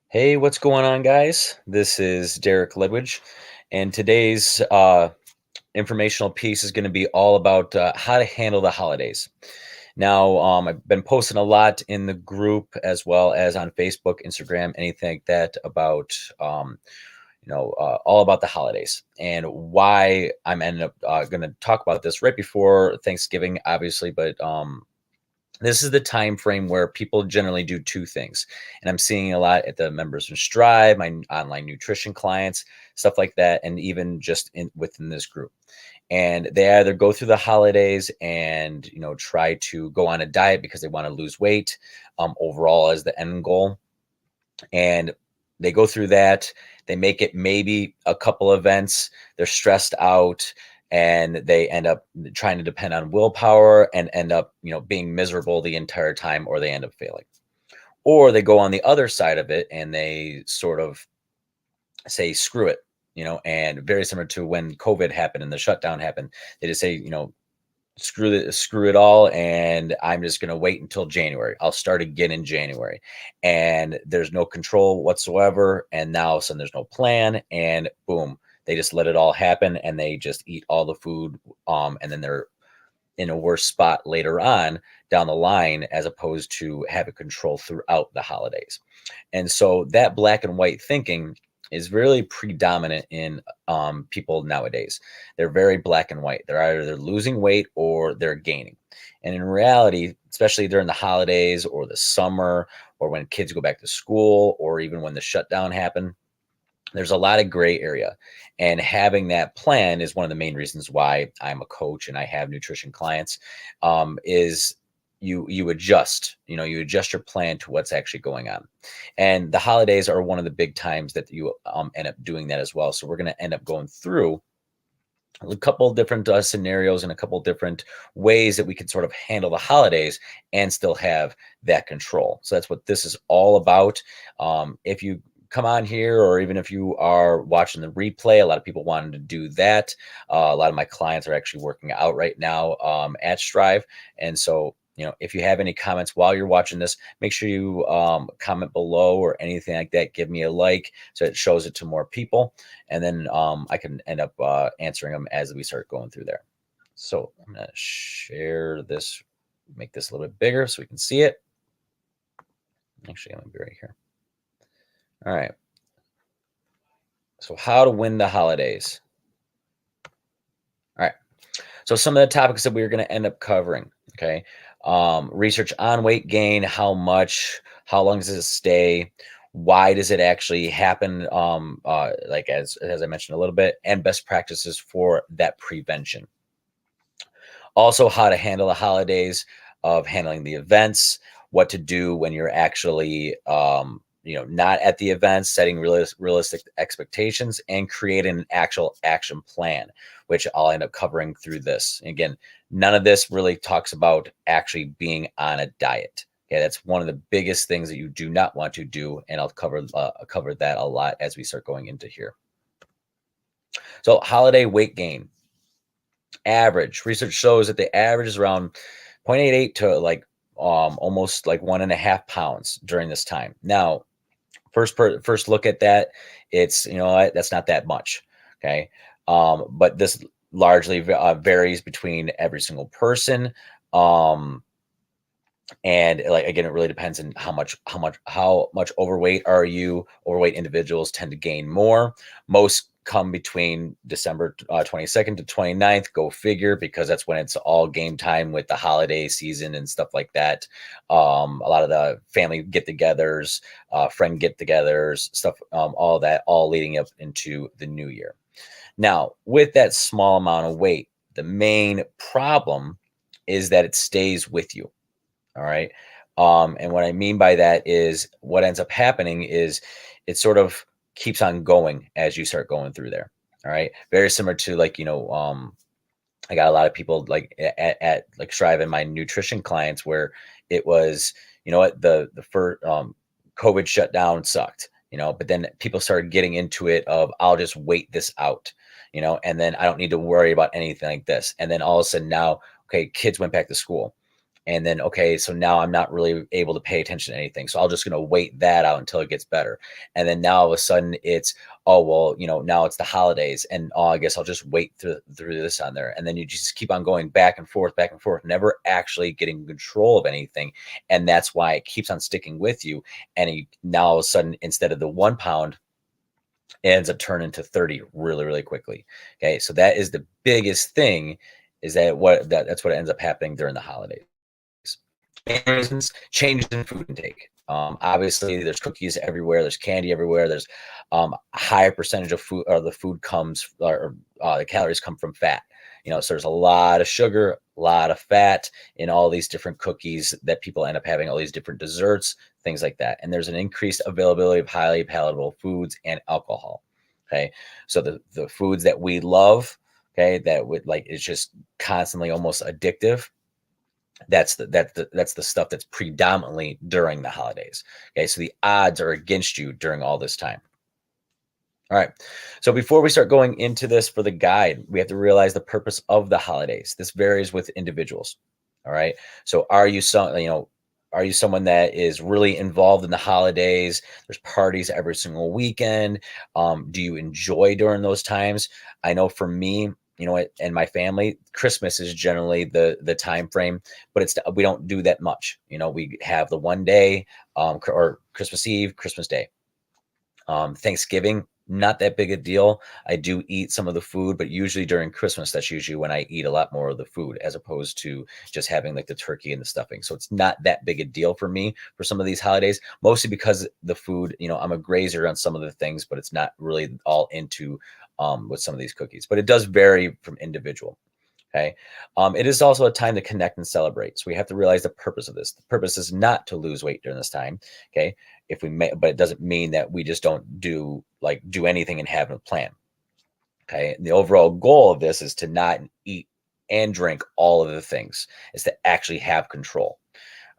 Hey, what's going on, guys? This is Derek Ledwidge, and today's informational piece is going to be all about how to handle the holidays. Now, I've been posting a lot in the group as well as on Facebook, Instagram, anything like that about, all about the holidays and why I'm ending up going to talk about this right before Thanksgiving, obviously, but this is the time frame where people generally do two things, and I'm seeing a lot at the members from Strive, my online nutrition clients, stuff like that, and even just within this group. And they either go through the holidays and try to go on a diet because they want to lose weight, overall as the end goal, and they go through that. They make it maybe a couple events. They're stressed out, and they end up trying to depend on willpower and end up, being miserable the entire time, or they end up failing. Or they go on the other side of it and they sort of say, screw it, and very similar to when COVID happened and the shutdown happened. They just say, screw it all, and I'm just going to wait until January. I'll start again in January. And there's no control whatsoever, and now all of a sudden there's no plan, and boom, they just let it all happen, and they just eat all the food, and then they're in a worse spot later on down the line, as opposed to having control throughout the holidays. And so that black and white thinking is really predominant in people nowadays. They're very black and white. They're either losing weight or they're gaining. And in reality, especially during the holidays or the summer, or when kids go back to school, or even when the shutdown happened, there's a lot of gray area. And having that plan is one of the main reasons why I'm a coach and I have nutrition clients, is you adjust, you adjust your plan to what's actually going on. And the holidays are one of the big times that you end up doing that as well. So we're going to end up going through a couple different scenarios and a couple different ways that we can sort of handle the holidays and still have that control. So that's what this is all about. If you come on here, or even if you are watching the replay, a lot of people wanted to do that. A lot of my clients are actually working out right now at Strive. And so, if you have any comments while you're watching this, make sure you comment below or anything like that. Give me a like so it shows it to more people. And then I can end up answering them as we start going through there. So I'm going to share this, make this a little bit bigger so we can see it. Actually, I'm going to be right here. All right. So how to win the holidays. All right. So some of the topics that we're going to end up covering. Okay. Research on weight gain, how much, how long does it stay? Why does it actually happen? Like as I mentioned a little bit, and best practices for that prevention. Also, how to handle the holidays, of handling the events, what to do when you're actually, not at the events, setting realistic expectations, and creating an actual action plan, which I'll end up covering through this. Again, none of this really talks about actually being on a diet. Okay, that's one of the biggest things that you do not want to do, and I'll cover that a lot as we start going into here. So, holiday weight gain. Average research shows that the average is around 0.88 to like almost like 1.5 pounds during this time. Now, first look at that, it's, that's not that much. Okay. But this largely varies between every single person. And like, again, it really depends on how much overweight are you. Overweight individuals tend to gain more. Most come between December 22nd to 29th. Go figure, because that's when it's all game time with the holiday season and stuff like that. A lot of the family get-togethers, friend get-togethers, stuff, all that, all leading up into the new year. Now, with that small amount of weight, the main problem is that it stays with you. All right. And what I mean by that is, what ends up happening is it sort of keeps on going as you start going through there. All right. Very similar to like, I got a lot of people like at like Strive and my nutrition clients, where it was, what the first COVID shutdown sucked, but then people started getting into it of, I'll just wait this out, and then I don't need to worry about anything like this. And then all of a sudden now, okay, kids went back to school. And then, okay, so now I'm not really able to pay attention to anything. So I'll just gonna wait that out until it gets better. And then now all of a sudden it's, oh well, now it's the holidays, and oh, I guess I'll just wait through this on there. And then you just keep on going back and forth, never actually getting control of anything. And that's why it keeps on sticking with you. And now all of a sudden, instead of the 1 pound, it ends up turning to 30 really, really quickly. Okay. So that is the biggest thing, is that's what ends up happening during the holidays. Reasons, changes in food intake. Obviously, there's cookies everywhere. There's candy everywhere. There's a higher percentage of food, or the food comes, or the calories come from fat. So there's a lot of sugar, a lot of fat in all these different cookies that people end up having, all these different desserts, things like that. And there's an increased availability of highly palatable foods and alcohol. Okay, so the foods that we love, okay, that would like, it's just constantly almost addictive. That's the stuff that's predominantly during the holidays. Okay, so the odds are against you during all this time. All right. So before we start going into this for the guide, we have to realize the purpose of the holidays. This varies with individuals. All right. So are you someone that is really involved in the holidays? There's parties every single weekend. Do you enjoy during those times? I know for me, and my family, Christmas is generally the time frame, but we don't do that much. We have the one day, or Christmas Eve, Christmas Day. Thanksgiving, not that big a deal. I do eat some of the food, but usually during Christmas, that's usually when I eat a lot more of the food, as opposed to just having like the turkey and the stuffing. So it's not that big a deal for me for some of these holidays, mostly because the food, I'm a grazer on some of the things, but it's not really all into with some of these cookies. But it does vary from individual. Okay. It is also a time to connect and celebrate. So we have to realize the purpose of this. The purpose is not to lose weight during this time. Okay. But it doesn't mean that we just don't do anything and have a plan. Okay. And the overall goal of this is to not eat and drink all of the things, is to actually have control.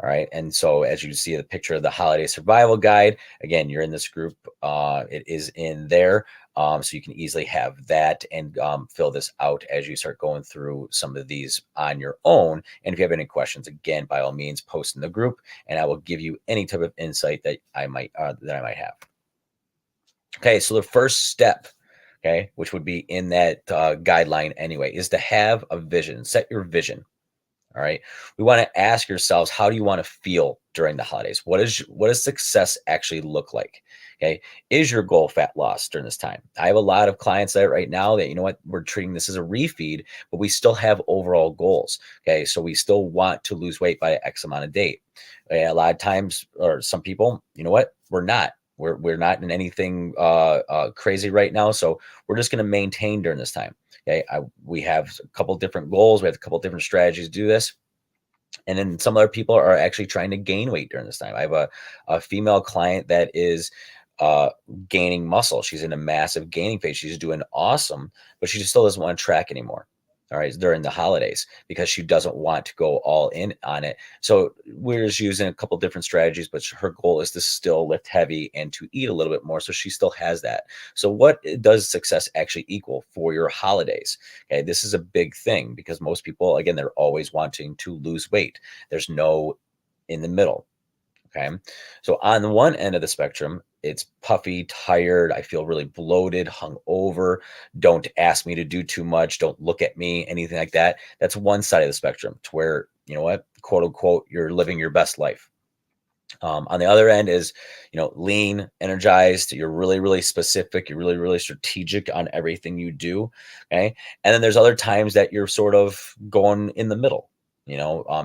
All right. And so as you see the picture of the holiday survival guide, again, you're in this group. It is in there. So you can easily have that and fill this out as you start going through some of these on your own. And if you have any questions, again, by all means, post in the group, and I will give you any type of insight that I might have. Okay. So the first step, okay, which would be in that guideline anyway, is to have a vision. Set your vision. All right. We want to ask yourselves, how do you want to feel during the holidays? What does success actually look like? Okay. Is your goal fat loss during this time? I have a lot of clients that right now that, we're treating this as a refeed, but we still have overall goals. Okay. So we still want to lose weight by X amount of date. Okay, a lot of times, or some people, we're not. We're not in anything crazy right now. So we're just going to maintain during this time. Okay, we have a couple different goals. We have a couple different strategies to do this. And then some other people are actually trying to gain weight during this time. I have a female client that is gaining muscle. She's in a massive gaining phase. She's doing awesome, but she just still doesn't want to track anymore. All right, during the holidays, because she doesn't want to go all in on it. So we're just using a couple different strategies, but her goal is to still lift heavy and to eat a little bit more. So she still has that. So what does success actually equal for your holidays? Okay, this is a big thing, because most people, again, they're always wanting to lose weight. There's no in the middle. Okay. So on the one end of the spectrum, it's puffy, tired. I feel really bloated, hungover. Don't ask me to do too much. Don't look at me, anything like that. That's one side of the spectrum, to where, quote unquote, you're living your best life. On the other end is, lean, energized. You're really, really specific. You're really, really strategic on everything you do. Okay. And then there's other times that you're sort of going in the middle,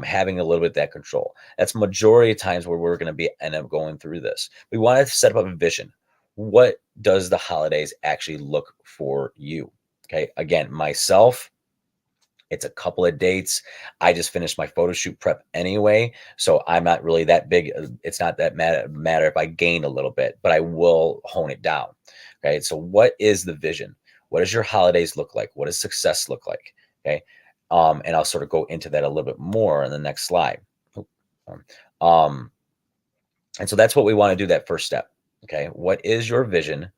having a little bit of that control. That's majority of times where we're going to end up going through this. We want to set up a vision. What does the holidays actually look for you? Okay. Again, myself, it's a couple of dates. I just finished my photo shoot prep anyway, so I'm not really that big. It's not that matter if I gain a little bit, but I will hone it down. Okay. So what is the vision? What does your holidays look like? What does success look like? Okay. And I'll sort of go into that a little bit more in the next slide. And so that's what we want to do, that first step. Okay. What is your vision?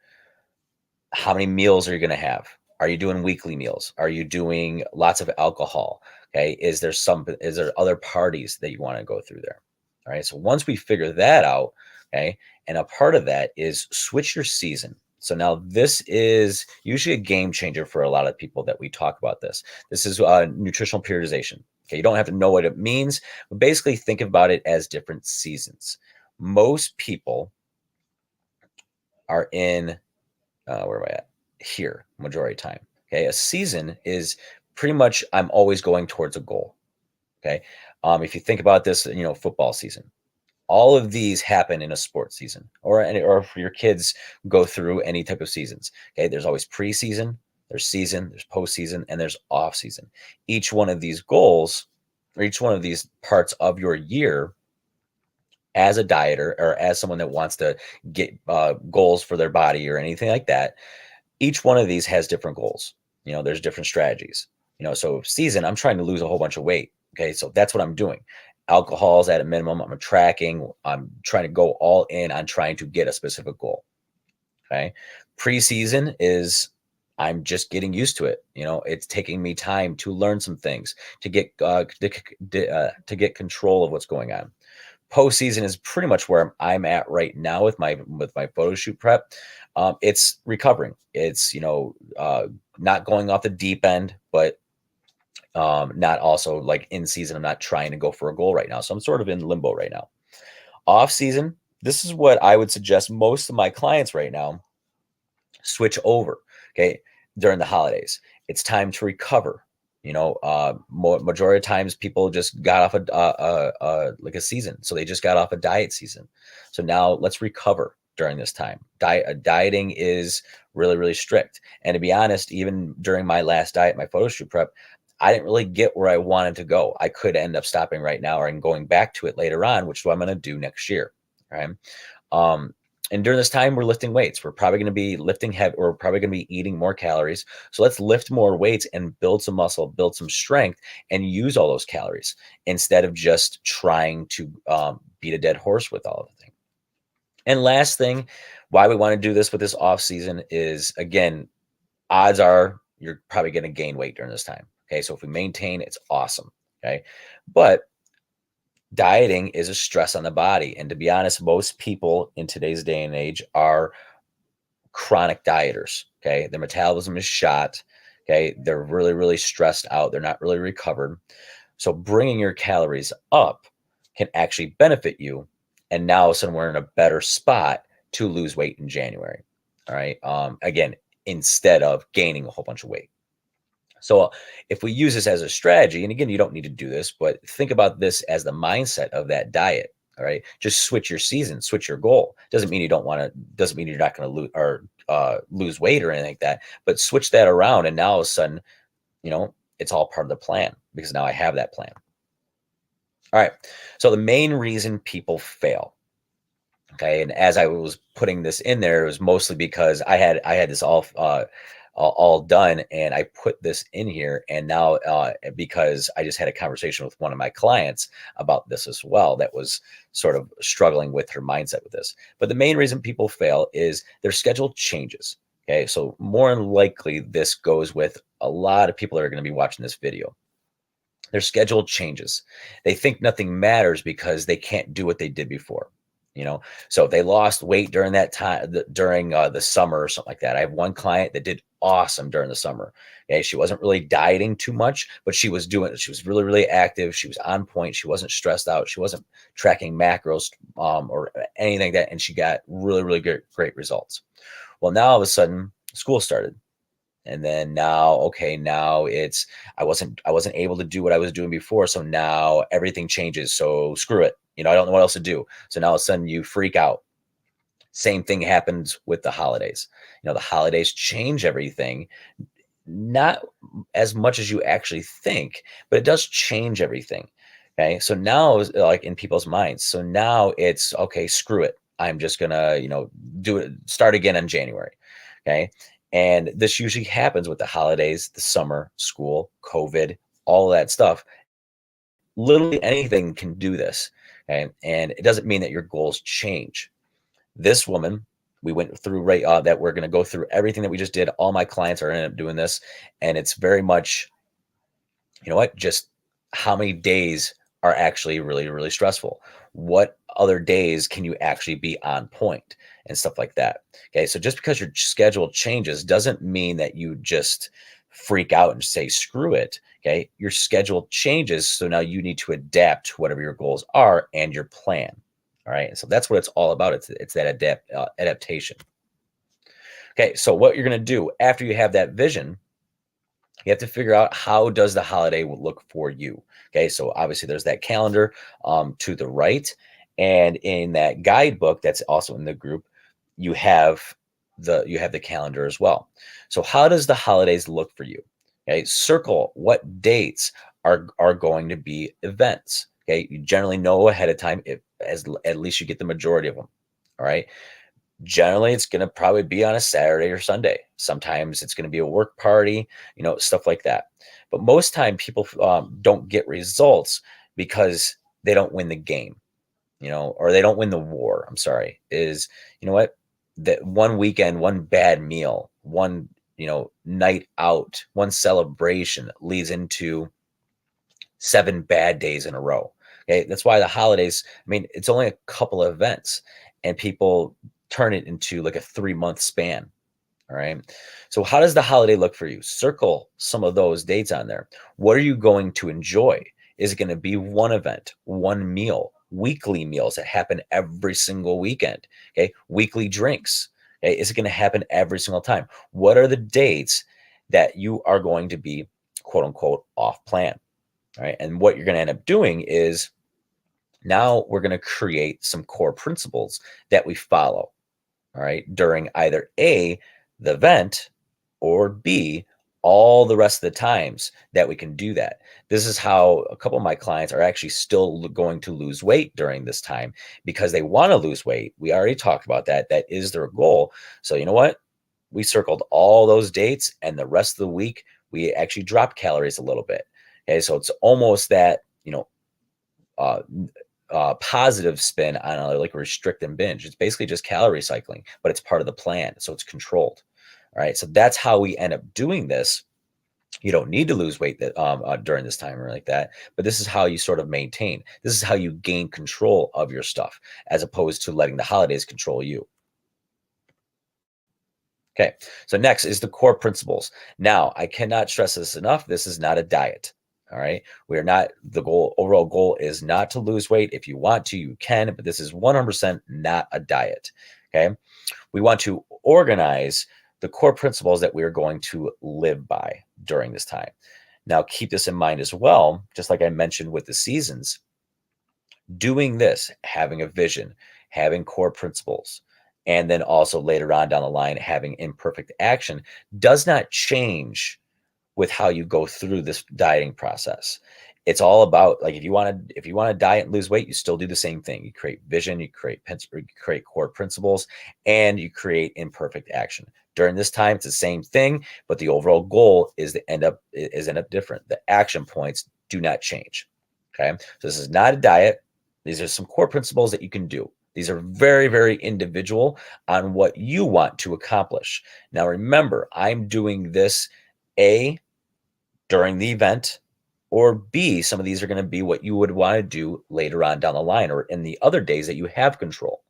How many meals are you going to have? Are you doing weekly meals? Are you doing lots of alcohol? Okay. Is there other parties that you want to go through there? All right. So once we figure that out, okay, and a part of that is switch your season. So now this is usually a game changer for a lot of people that we talk about this. This is nutritional periodization. Okay. You don't have to know what it means, but basically think about it as different seasons. Most people are in, where am I at? Here, majority of time. Okay. A season is pretty much, I'm always going towards a goal. Okay. If you think about this, football season, all of these happen in a sports season, or for your kids go through any type of seasons. Okay. There's always preseason, there's postseason, and there's off season. Each one of these goals, or each one of these parts of your year, as a dieter or as someone that wants to get goals for their body or anything like that, each one of these has different goals. There's different strategies. So season, I'm trying to lose a whole bunch of weight. Okay, so that's what I'm doing. Alcohol's at a minimum. I'm tracking. I'm trying to go all in on trying to get a specific goal. Okay, preseason is I'm just getting used to it. It's taking me time to learn some things, to get control of what's going on. Postseason is pretty much where I'm at right now with my photo shoot prep. It's recovering. It's not going off the deep end, but not also like in season. I'm not trying to go for a goal right now, so I'm sort of in limbo right now. Off season, this is what I would suggest most of my clients right now switch over. Okay, during the holidays, it's time to recover. Majority of times people just got off like a season, so they just got off a diet season. So now let's recover during this time. Dieting is really, really strict, and to be honest, even during my last diet, my photo shoot prep, I didn't really get where I wanted to go. I could end up stopping right now or going back to it later on, which is what I'm going to do next year. Right. And during this time, we're lifting weights. We're probably going to be lifting heavy. We're probably going to be eating more calories. So let's lift more weights and build some muscle, build some strength, and use all those calories instead of just trying to beat a dead horse with all of the things. And last thing, why we want to do this with this off season is, again, odds are you're probably going to gain weight during this time. Okay, so if we maintain, it's awesome. Okay, but dieting is a stress on the body. And to be honest, most people in today's day and age are chronic dieters. Okay. Their metabolism is shot. Okay. They're really, really stressed out. They're not really recovered. So bringing your calories up can actually benefit you. And now all of a sudden we're in a better spot to lose weight in January. All right. Again, instead of gaining a whole bunch of weight. So if we use this as a strategy, and again, you don't need to do this, but think about this as the mindset of that diet. All right. Just switch your season, switch your goal. Doesn't mean you don't want to, doesn't mean you're not going to lose or lose weight or anything like that, but switch that around. And now all of a sudden, it's all part of the plan because now I have that plan. All right. So the main reason people fail. Okay. And as I was putting this in there, it was mostly because I had this all done, and I put this in here. And now because I just had a conversation with one of my clients about this as well, that was sort of struggling with her mindset with this. But the main reason people fail is their schedule changes. Okay, so more than likely this goes with a lot of people that are going to be watching this video. Their schedule changes. They think nothing matters because they can't do what they did before. So if they lost weight during that time, during the summer or something like that. I have one client that did awesome during the summer. Okay, she wasn't really dieting too much, but she was really, really active. She was on point. She wasn't stressed out. She wasn't tracking macros or anything like that. And she got really, really great results. Well, now all of a sudden school started. And then now it's, I wasn't able to do what I was doing before. So now everything changes. So screw it. I don't know what else to do. So now all of a sudden you freak out. Same thing happens with the holidays. The holidays change everything, not as much as you actually think, but it does change everything. Okay. So now, like in people's minds, so now it's okay, screw it. I'm just gonna, do it, start again in January. Okay. And this usually happens with the holidays, the summer, school, COVID, all of that stuff. Literally anything can do this. Okay. And it doesn't mean that your goals change. This woman, we went through that we're going to go through everything that we just did. All my clients are ending up doing this. And it's very much, just how many days are actually really, really stressful? What other days can you actually be on point and stuff like that? Okay. So just because your schedule changes doesn't mean that you just freak out and say, screw it. Okay. Your schedule changes. So now you need to adapt to whatever your goals are and your plan. All right. And so that's what it's all about. It's that adaptation. Okay. So what you're going to do after you have that vision, you have to figure out, how does the holiday look for you? Okay, so obviously there's that calendar to the right, and in that guidebook that's also in the group, you have the calendar as well. So how does the holidays look for you? Okay, circle what dates are going to be events. Okay, you generally know ahead of time, if as at least you get the majority of them. All right. Generally, it's going to probably be on a Saturday or Sunday. Sometimes it's going to be a work party, stuff like that. But most time people don't get results because they don't win the game, or they don't win the war. I'm sorry. You know what? That one weekend, one bad meal, one, night out, one celebration leads into 7 bad days in a row. Okay. That's why the holidays, I mean, it's only a couple of events, and people turn it into like a 3-month span. All right. So how does the holiday look for you? Circle some of those dates on there. What are you going to enjoy? Is it going to be one event, one meal, weekly meals that happen every single weekend? Okay. Weekly drinks. Okay. Is it going to happen every single time? What are the dates that you are going to be, quote unquote, off plan? All right. And what you're going to end up doing is, now we're going to create some core principles that we follow. All right. During either A, the event, or B, all the rest of the times that we can do that. This is how a couple of my clients are actually still going to lose weight during this time, because they want to lose weight. We already talked about that. That is their goal. So, you know what? We circled all those dates, and the rest of the week, we actually dropped calories a little bit. Okay. So it's almost that, uh, positive spin on like a restrict and binge. It's basically just calorie cycling, but it's part of the plan. So it's controlled. All right. So that's how we end up doing this. You don't need to lose weight during this time or like that, but this is how you sort of maintain. This is how you gain control of your stuff, as opposed to letting the holidays control you. Okay. So next is the core principles. Now, I cannot stress this enough. This is not a diet. All right. We are not, the overall goal is not to lose weight. If you want to, you can, but this is 100% not a diet. Okay. We want to organize the core principles that we are going to live by during this time. Now, keep this in mind as well, just like I mentioned with the seasons. Doing this, having a vision, having core principles, and then also later on down the line, having imperfect action, does not change with how you go through this dieting process. It's all about, like, if you want to diet and lose weight, you still do the same thing. You create vision, you create core principles, and you create imperfect action. During this time, it's the same thing, but the overall goal is end up different. The action points do not change. Okay. So this is not a diet. These are some core principles that you can do. These are very, very individual on what you want to accomplish. Now, remember, I'm doing this A, during the event, or B, some of these are going to be what you would want to do later on down the line, or in the other days that you have control.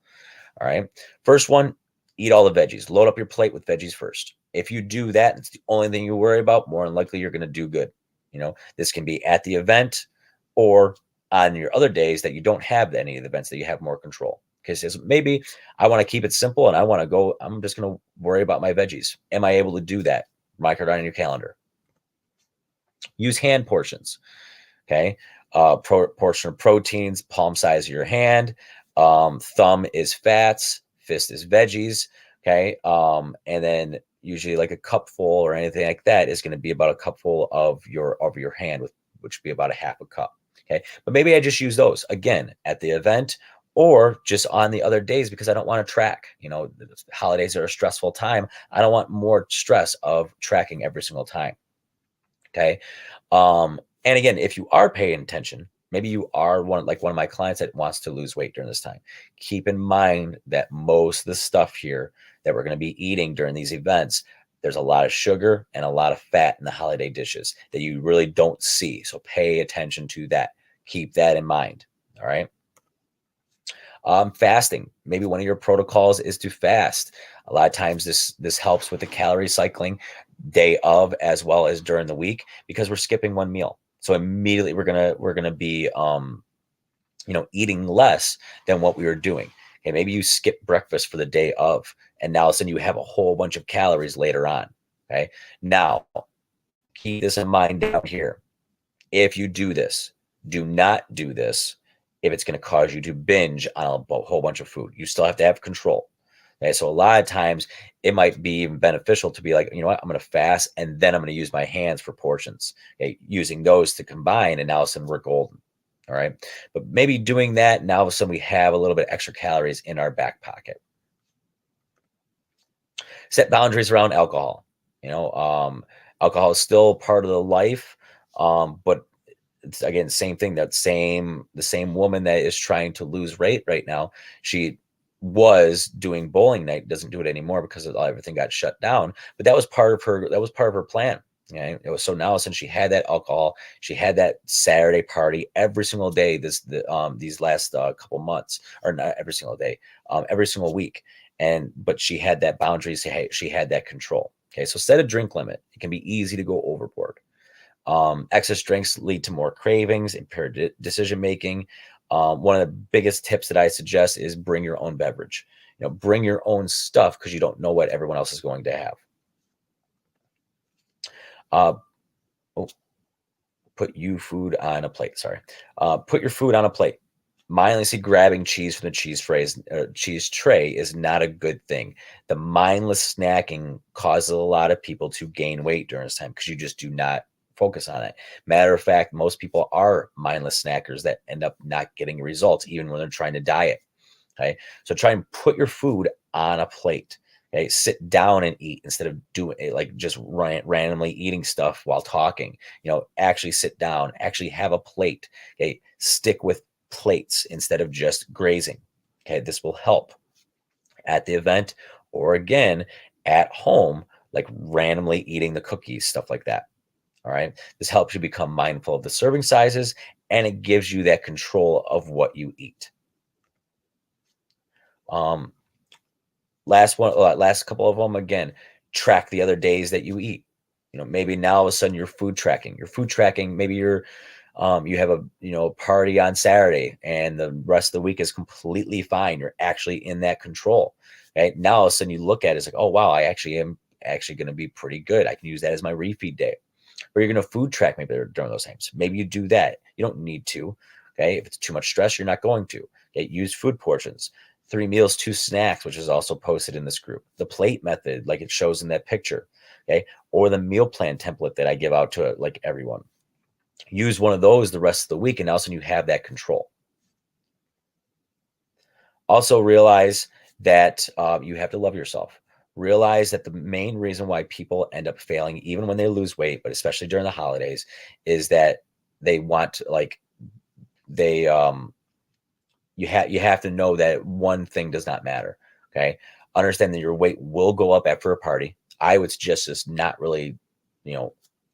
All right. First one, eat all the veggies. Load up your plate with veggies first. If you do that, it's the only thing you worry about, more than likely you're going to do good. This can be at the event or on your other days that you don't have any of the events that you have more control. Because maybe I want to keep it simple and I'm just going to worry about my veggies. Am I able to do that? Mark it on your calendar. Use hand portions. Okay. Portion of proteins, palm size of your hand. Thumb is fats, fist is veggies. Okay. And then usually like a cupful or anything like that is going to be about a cupful of your hand, which would be about a half a cup. Okay. But maybe I just use those again at the event, or just on the other days, because I don't want to track. The holidays are a stressful time. I don't want more stress of tracking every single time. Okay. And again, if you are paying attention, maybe you are one of my clients that wants to lose weight during this time. Keep in mind that most of the stuff here that we're going to be eating during these events, There's a lot of sugar and a lot of fat in the holiday dishes that you really don't see. So pay attention to that. Keep that in mind. All right. Fasting. Maybe one of your protocols is to fast. A lot of times this helps with the calorie cycling day of as well as during the week because we're skipping one meal. So immediately we're gonna be eating less than what we were doing. Okay, maybe you skip breakfast for the day of, and now all of a sudden you have a whole bunch of calories later on. Okay, now keep this in mind down here. If you do this, do not do this if it's going to cause you to binge on a whole bunch of food. You still have to have control. Okay, so a lot of times it might be even beneficial to be like, you know what, I'm going to fast and then I'm going to use my hands for portions. Okay, using those to combine, and now all of a sudden we're golden. All right, but maybe doing that, now all of a sudden we have a little bit extra calories in our back pocket. Set boundaries around alcohol. Alcohol is still part of the life, but it's, again, same thing. The same woman that is trying to lose weight right now, she was doing bowling night, doesn't do it anymore because everything got shut down. But that was part of her plan. Okay, it was, so now since she had that alcohol, she had that Saturday party every single day these last couple months, or not every single day, every single week. But she had that boundaries. She had that control. Okay, so set a drink limit. It can be easy to go overboard. Excess drinks lead to more cravings, impaired decision making. One of the biggest tips that I suggest is bring your own beverage. Bring your own stuff because you don't know what everyone else is going to have. Put your food on a plate. Sorry. Put your food on a plate. Mindlessly grabbing cheese from the cheese tray is not a good thing. The mindless snacking causes a lot of people to gain weight during this time because you just do not focus on it. Matter of fact, most people are mindless snackers that end up not getting results even when they're trying to diet. Okay, so try and put your food on a plate. Okay, sit down and eat instead of doing it like just randomly eating stuff while talking. Actually sit down, actually have a plate. Okay, stick with plates instead of just grazing. Okay, this will help at the event, or again at home, like randomly eating the cookies, stuff like that. All right, this helps you become mindful of the serving sizes, and it gives you that control of what you eat. Last couple of them, again, track the other days that you eat. Maybe now all of a sudden you're food tracking. Maybe you have a party on Saturday and the rest of the week is completely fine. You're actually in that control. Right now, all of a sudden you look at it, it's like, oh wow, I actually am going to be pretty good. I can use that as my refeed day. Or you're going to food track maybe during those times. Maybe you do that. You don't need to. Okay, if it's too much stress, you're not going to. Okay, use food portions. 3 meals, 2 snacks, which is also posted in this group. The plate method, like it shows in that picture. Okay, or the meal plan template that I give out to like everyone. Use one of those the rest of the week, and also you have that control. Also realize that you have to love yourself. Realize that the main reason why people end up failing, even when they lose weight, but especially during the holidays, is that they want to, like, you have to know that one thing does not matter. Okay, understand that your weight will go up after a party. I would suggest just not really,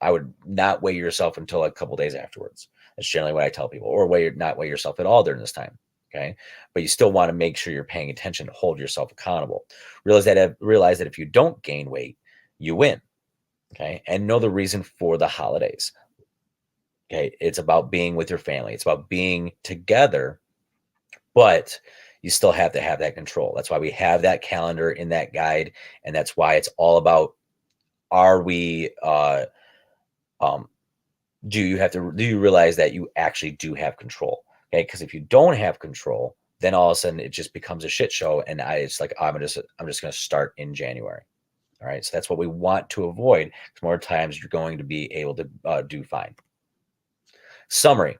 I would not weigh yourself until a couple days afterwards. That's generally what I tell people, or not weigh yourself at all during this time. Okay, but you still want to make sure you're paying attention to hold yourself accountable. Realize that if you don't gain weight, you win. Okay, and know the reason for the holidays. Okay, it's about being with your family. It's about being together, but you still have to have that control. That's why we have that calendar in that guide, and that's why it's all about, are we do you realize that you actually do have control? Okay, because if you don't have control, then all of a sudden it just becomes a shit show, and it's like, I'm just going to start in January. All right, so that's what we want to avoid, because more times you're going to be able to do fine. Summary.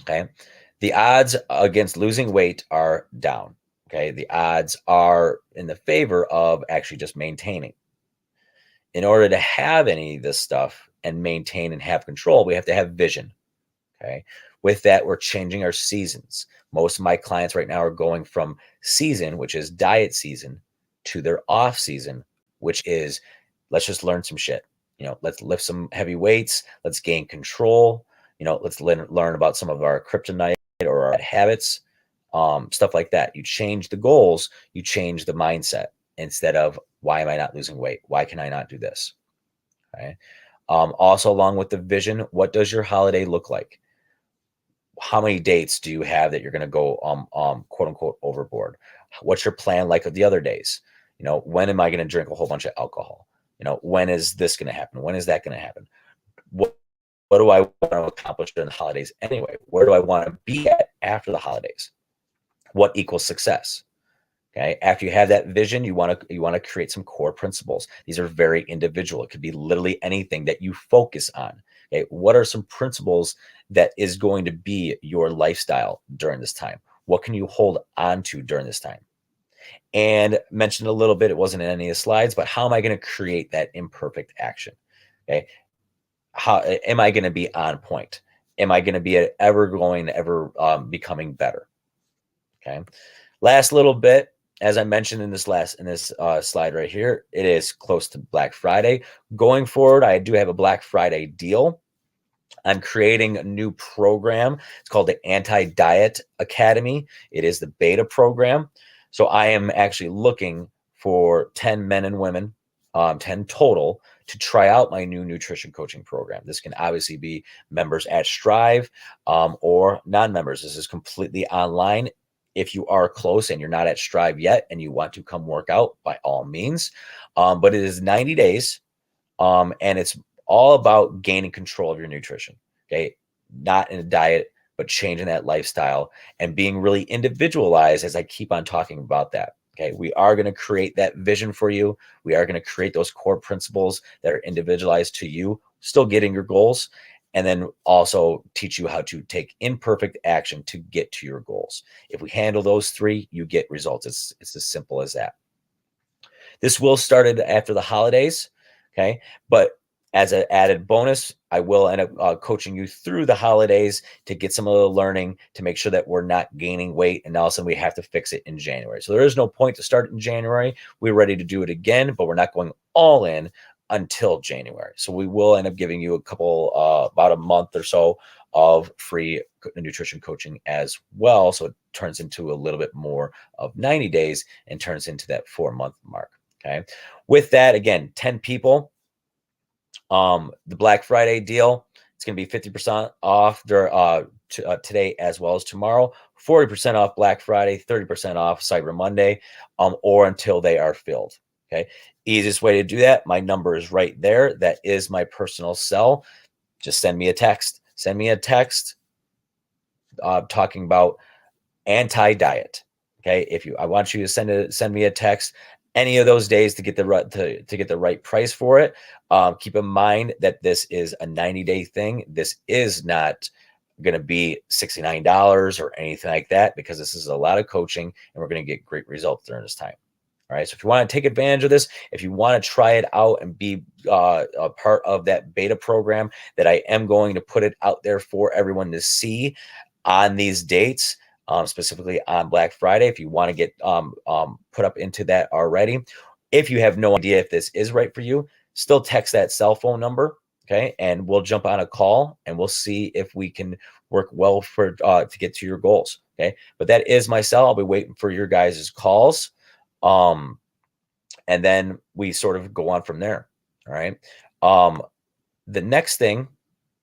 Okay, the odds against losing weight are down. Okay, the odds are in the favor of actually just maintaining. In order to have any of this stuff and maintain and have control, we have to have vision. Okay, with that, we're changing our seasons. Most of my clients right now are going from season, which is diet season, to their off season, which is let's just learn some shit. Let's lift some heavy weights. Let's gain control. Let's learn about some of our kryptonite or our habits, stuff like that. You change the goals, you change the mindset instead of why am I not losing weight? Why can I not do this? Okay. Also, along with the vision, what does your holiday look like? How many dates do you have that you're going to go quote unquote overboard? What's your plan like of the other days? When am I going to drink a whole bunch of alcohol? When is this going to happen? When is that going to happen? What do I want to accomplish during the holidays anyway? Where do I want to be at after the holidays? What equals success? Okay. After you have that vision, you want to create some core principles. These are very individual. It could be literally anything that you focus on. Okay. What are some principles that is going to be your lifestyle during this time? What can you hold on to during this time? And mentioned a little bit, it wasn't in any of the slides, but how am I going to create that imperfect action? Okay. How am I going to be on point? Am I going to be ever becoming better? Okay. Last little bit, as I mentioned in this slide right here, it is close to Black Friday. Going forward, I do have a Black Friday deal. I'm creating a new program. It's called the Anti-Diet Academy. It is the beta program. So I am actually looking for 10 men and women, 10 total, to try out my new nutrition coaching program. This can obviously be members at Strive or non-members. This is completely online. If you are close and you're not at Strive yet and you want to come work out, by all means. But it is 90 days, and it's all about gaining control of your nutrition. Okay, not in a diet, but changing that lifestyle and being really individualized, as I keep on talking about that. Okay, we are going to create that vision for you. We are going to create those core principles that are individualized to you, still getting your goals, and then also teach you how to take imperfect action to get to your goals. If we handle those three, you get results. It's as simple as that. This will start after the holidays, okay? But as an added bonus, I will end up coaching you through the holidays to get some of the learning to make sure that we're not gaining weight and all of a sudden we have to fix it in January. So there is no point to start in January. We're ready to do it again, but we're not going all in until January. So we will end up giving you a couple, about a month or so of free nutrition coaching as well. So it turns into a little bit more of 90 days and turns into that 4-month mark. Okay. With that, again, 10 people. The Black Friday deal, it's going to be 50% off today as well as tomorrow, 40% off Black Friday, 30% off Cyber Monday, or until they are filled. Okay. Easiest way to do that, my number is right there. That is my personal cell. Just send me a text. Send me a text talking about anti-diet. Okay. I want you to send me a text any of those days to get the right price for it. Keep in mind that this is a 90-day thing. This is not going to be $69 or anything like that, because this is a lot of coaching and we're going to get great results during this time. All right. So if you want to take advantage of this, if you want to try it out and be a part of that beta program that I am going to put it out there for everyone to see on these dates, specifically on Black Friday, if you want to get put up into that already. If you have no idea if this is right for you, still text that cell phone number, okay? And we'll jump on a call and we'll see if we can work well to get to your goals, okay? But that is my cell. I'll be waiting for your guys' calls. And then we sort of go on from there, all right? The next thing,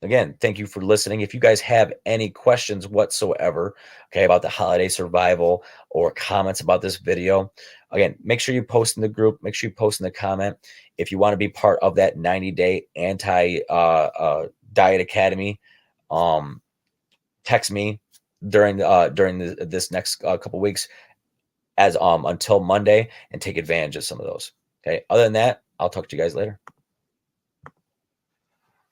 again, thank you for listening. If you guys have any questions whatsoever, okay, about the holiday survival or comments about this video, again, make sure you post in the group. Make sure you post in the comment. If you want to be part of that 90-day anti-diet academy, text me during this next couple weeks as until Monday and take advantage of some of those. Okay. Other than that, I'll talk to you guys later.